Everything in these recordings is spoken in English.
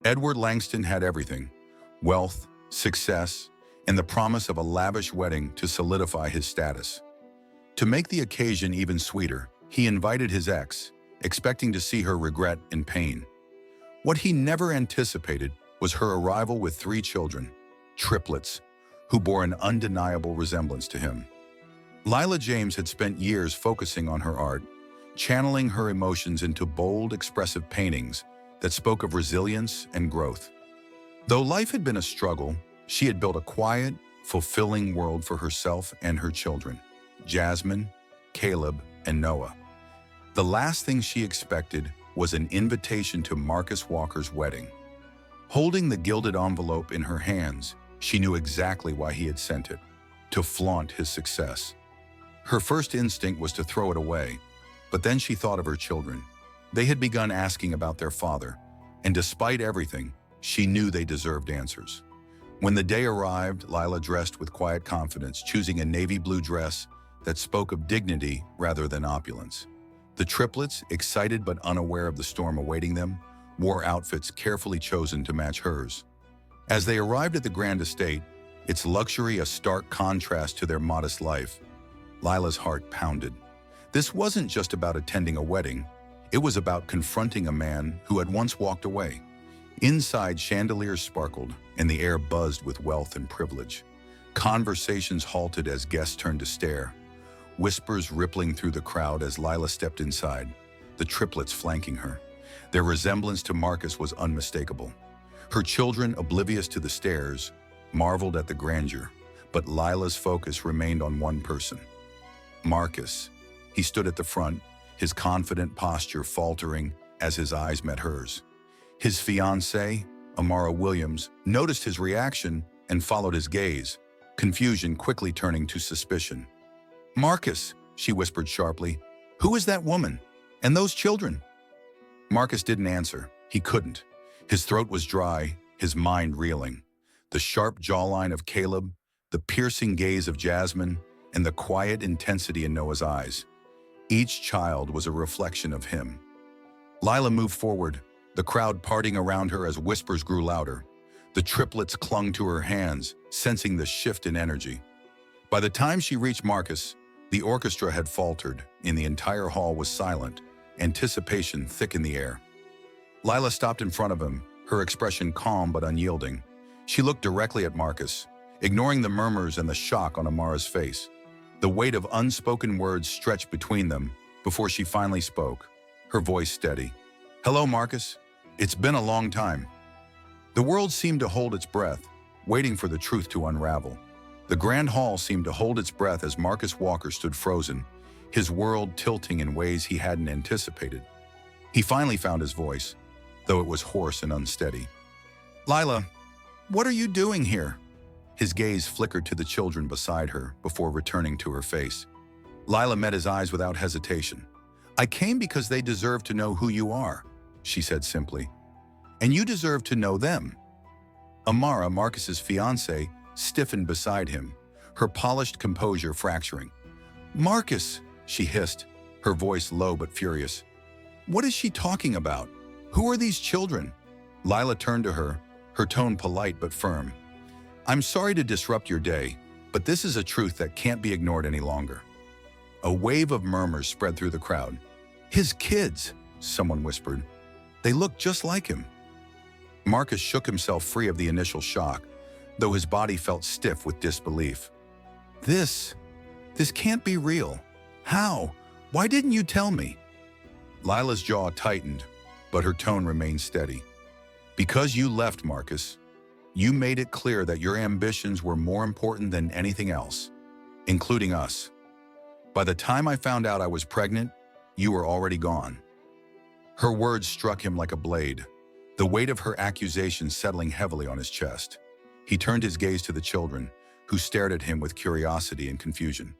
Edward Langston had everything: wealth, success, and the promise of a lavish wedding to solidify his status. To make the occasion even sweeter, he invited his ex, expecting to see her regret and pain. What he never anticipated was her arrival with 3 children, triplets, who bore an undeniable resemblance to him. Lila James had spent years focusing on her art, channeling her emotions into bold, expressive paintings that spoke of resilience and growth. Though life had been a struggle, she had built a quiet, fulfilling world for herself and her children, Jasmine, Caleb, and Noah. The last thing she expected was an invitation to Marcus Walker's wedding. Holding the gilded envelope in her hands, she knew exactly why he had sent it: to flaunt his success. Her first instinct was to throw it away, but then she thought of her children. They had begun asking about their father, and despite everything, she knew they deserved answers. When the day arrived, Lila dressed with quiet confidence, choosing a navy blue dress that spoke of dignity rather than opulence. The triplets, excited but unaware of the storm awaiting them, wore outfits carefully chosen to match hers. As they arrived at the grand estate, its luxury a stark contrast to their modest life, Lila's heart pounded. This wasn't just about attending a wedding, it was about confronting a man who had once walked away. Inside, chandeliers sparkled, and the air buzzed with wealth and privilege. Conversations halted as guests turned to stare, whispers rippling through the crowd as Lila stepped inside, the triplets flanking her. Their resemblance to Marcus was unmistakable. Her children, oblivious to the stares, marveled at the grandeur, but Lila's focus remained on one person: Marcus. He stood at the front, his confident posture faltering as his eyes met hers. His fiancée, Amara Williams, noticed his reaction and followed his gaze, confusion quickly turning to suspicion. "Marcus," she whispered sharply, "who is that woman? And those children?" Marcus didn't answer. He couldn't. His throat was dry, his mind reeling. The sharp jawline of Caleb, the piercing gaze of Jasmine, and the quiet intensity in Noah's eyes. Each child was a reflection of him. Lila moved forward, the crowd parting around her as whispers grew louder. The triplets clung to her hands, sensing the shift in energy. By the time she reached Marcus, the orchestra had faltered, and the entire hall was silent, anticipation thick in the air. Lila stopped in front of him, her expression calm but unyielding. She looked directly at Marcus, ignoring the murmurs and the shock on Amara's face. The weight of unspoken words stretched between them before she finally spoke, her voice steady. "Hello, Marcus. It's been a long time." The world seemed to hold its breath, waiting for the truth to unravel. The grand hall seemed to hold its breath as Marcus Walker stood frozen, his world tilting in ways he hadn't anticipated. He finally found his voice, though it was hoarse and unsteady. "Lila, what are you doing here?" His gaze flickered to the children beside her before returning to her face. Lila met his eyes without hesitation. "I came because they deserve to know who you are," she said simply. "And you deserve to know them." Amara, Marcus's fiancée, stiffened beside him, her polished composure fracturing. "Marcus," she hissed, her voice low but furious. "What is she talking about? Who are these children?" Lila turned to her, her tone polite but firm. "I'm sorry to disrupt your day, but this is a truth that can't be ignored any longer." A wave of murmurs spread through the crowd. "His kids," someone whispered. "They look just like him." Marcus shook himself free of the initial shock, though his body felt stiff with disbelief. This can't be real. How? Why didn't you tell me?" Lila's jaw tightened, but her tone remained steady. "Because you left, Marcus. You made it clear that your ambitions were more important than anything else, including us. By the time I found out I was pregnant, you were already gone." Her words struck him like a blade, the weight of her accusation settling heavily on his chest. He turned his gaze to the children, who stared at him with curiosity and confusion.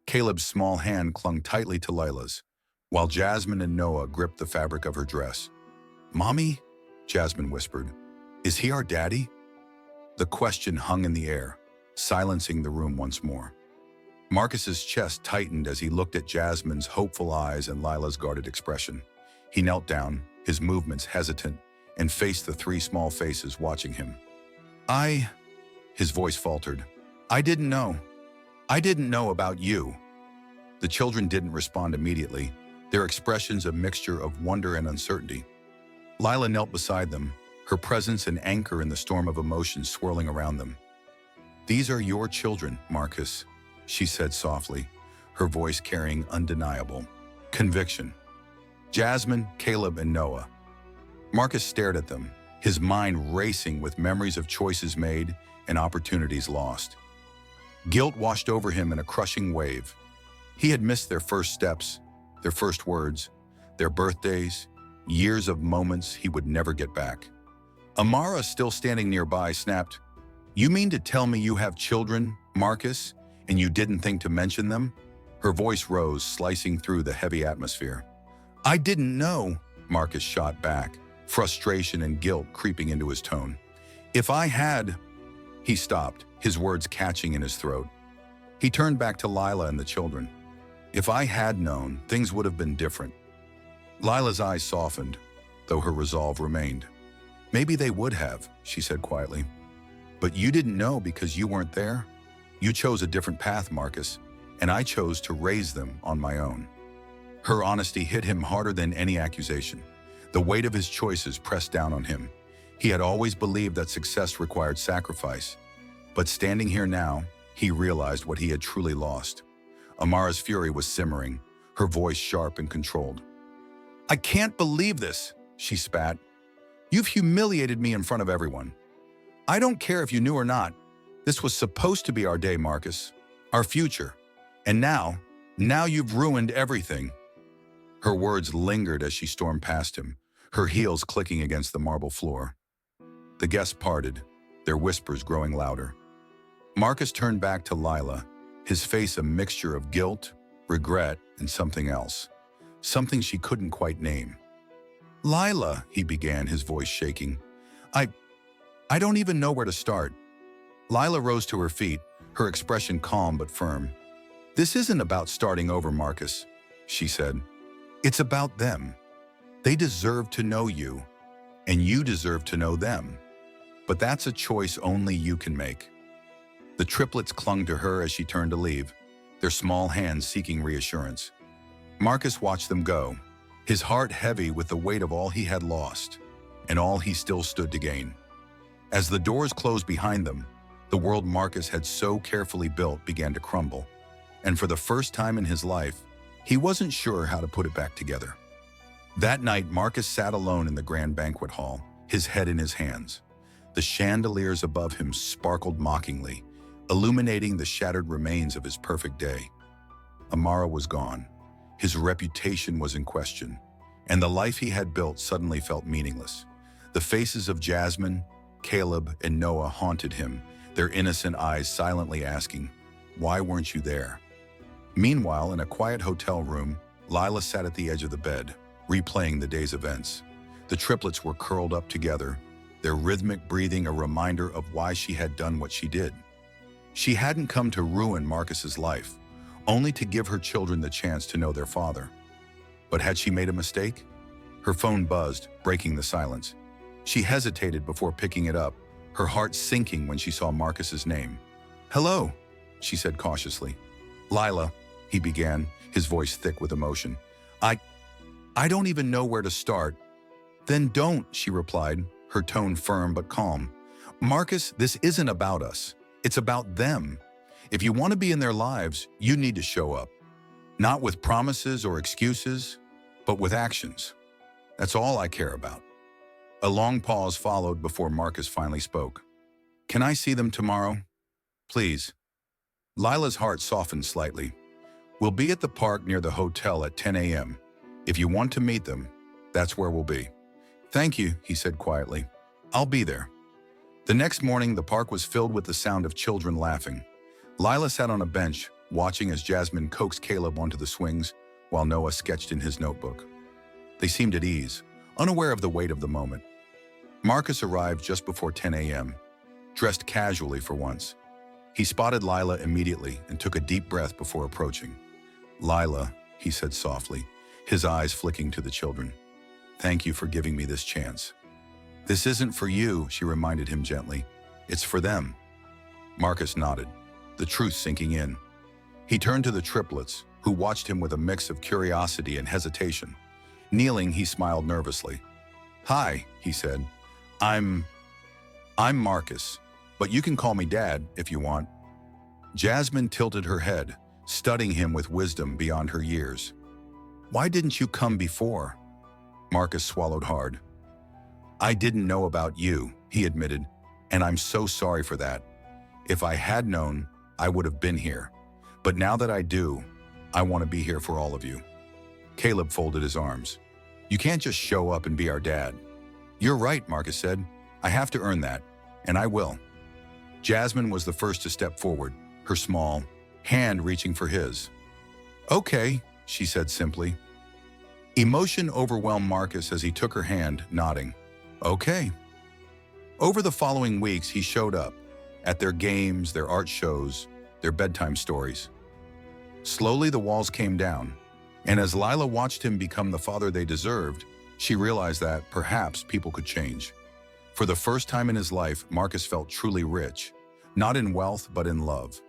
Caleb's small hand clung tightly to Lila's, while Jasmine and Noah gripped the fabric of her dress. "Mommy?" Jasmine whispered. "Is he our daddy?" The question hung in the air, silencing the room once more. Marcus's chest tightened as he looked at Jasmine's hopeful eyes and Lila's guarded expression. He knelt down, his movements hesitant, and faced the three small faces watching him. His voice faltered. I didn't know. I didn't know about you. The children didn't respond immediately, their expressions a mixture of wonder and uncertainty. Lila knelt beside them, her presence an anchor in the storm of emotions swirling around them. These are your children, Marcus, she said softly, her voice carrying undeniable conviction. Jasmine, Caleb, and Noah. Marcus stared at them, his mind racing with memories of choices made and opportunities lost. Guilt washed over him in a crushing wave. He had missed their first steps, their first words, their birthdays, years of moments he would never get back. Amara, still standing nearby, snapped, "You mean to tell me you have children, Marcus, and you didn't think to mention them?" Her voice rose, slicing through the heavy atmosphere. "I didn't know," Marcus shot back, frustration and guilt creeping into his tone. "If I had—" He stopped, his words catching in his throat. He turned back to Lila and the children. "If I had known, things would have been different." Lila's eyes softened, though her resolve remained. "Maybe they would have," she said quietly. "But you didn't know because you weren't there? You chose a different path, Marcus, and I chose to raise them on my own." Her honesty hit him harder than any accusation. The weight of his choices pressed down on him. He had always believed that success required sacrifice. But standing here now, he realized what he had truly lost. Amara's fury was simmering, her voice sharp and controlled. "I can't believe this," she spat. "You've humiliated me in front of everyone. I don't care if you knew or not. This was supposed to be our day, Marcus, our future. And now you've ruined everything." Her words lingered as she stormed past him, her heels clicking against the marble floor. The guests parted, their whispers growing louder. Marcus turned back to Lila, his face a mixture of guilt, regret, and something else. Something she couldn't quite name. "Lila," he began, his voice shaking. I don't even know where to start." Lila rose to her feet, her expression calm but firm. "This isn't about starting over, Marcus," she said. "It's about them. They deserve to know you, and you deserve to know them. But that's a choice only you can make." The triplets clung to her as she turned to leave, their small hands seeking reassurance. Marcus watched them go, his heart heavy with the weight of all he had lost, and all he still stood to gain. As the doors closed behind them, the world Marcus had so carefully built began to crumble, and for the first time in his life, he wasn't sure how to put it back together. That night, Marcus sat alone in the grand banquet hall, his head in his hands. The chandeliers above him sparkled mockingly, illuminating the shattered remains of his perfect day. Amara was gone. His reputation was in question, and the life he had built suddenly felt meaningless. The faces of Jasmine, Caleb, and Noah haunted him, their innocent eyes silently asking, "Why weren't you there?" Meanwhile, in a quiet hotel room, Lila sat at the edge of the bed, replaying the day's events. The triplets were curled up together, their rhythmic breathing a reminder of why she had done what she did. She hadn't come to ruin Marcus's life, only to give her children the chance to know their father. But had she made a mistake? Her phone buzzed, breaking the silence. She hesitated before picking it up, her heart sinking when she saw Marcus's name. "Hello," she said cautiously. "Lila," he began, his voice thick with emotion. I don't even know where to start." "Then don't," she replied, her tone firm but calm. "Marcus, this isn't about us. It's about them. If you want to be in their lives, you need to show up. Not with promises or excuses, but with actions. That's all I care about." A long pause followed before Marcus finally spoke. "Can I see them tomorrow? Please." Lila's heart softened slightly. "We'll be at the park near the hotel at 10 a.m. If you want to meet them, that's where we'll be." "Thank you," he said quietly. "I'll be there." The next morning, the park was filled with the sound of children laughing. Lila sat on a bench, watching as Jasmine coaxed Caleb onto the swings, while Noah sketched in his notebook. They seemed at ease, unaware of the weight of the moment. Marcus arrived just before 10 a.m., dressed casually for once. He spotted Lila immediately and took a deep breath before approaching. "Lila," he said softly, his eyes flicking to the children. "Thank you for giving me this chance." This isn't for you, she reminded him gently. It's for them. Marcus nodded, the truth sinking in. He turned to the triplets, who watched him with a mix of curiosity and hesitation. Kneeling, he smiled nervously. Hi, he said. I'm Marcus, but you can call me Dad if you want. Jasmine tilted her head, studying him with wisdom beyond her years. Why didn't you come before? Marcus swallowed hard. I didn't know about you, he admitted, and I'm so sorry for that. If I had known, I would have been here. But now that I do, I want to be here for all of you. Caleb folded his arms. You can't just show up and be our dad. You're right, Marcus said. I have to earn that, and I will. Jasmine was the first to step forward, her small hand reaching for his. Okay, she said simply. Emotion overwhelmed Marcus as he took her hand, nodding. Okay. Over the following weeks, he showed up at their games, their art shows, their bedtime stories. Slowly, the walls came down, and as Lila watched him become the father they deserved, she realized that perhaps people could change. For the first time in his life, Marcus felt truly rich, not in wealth, but in love.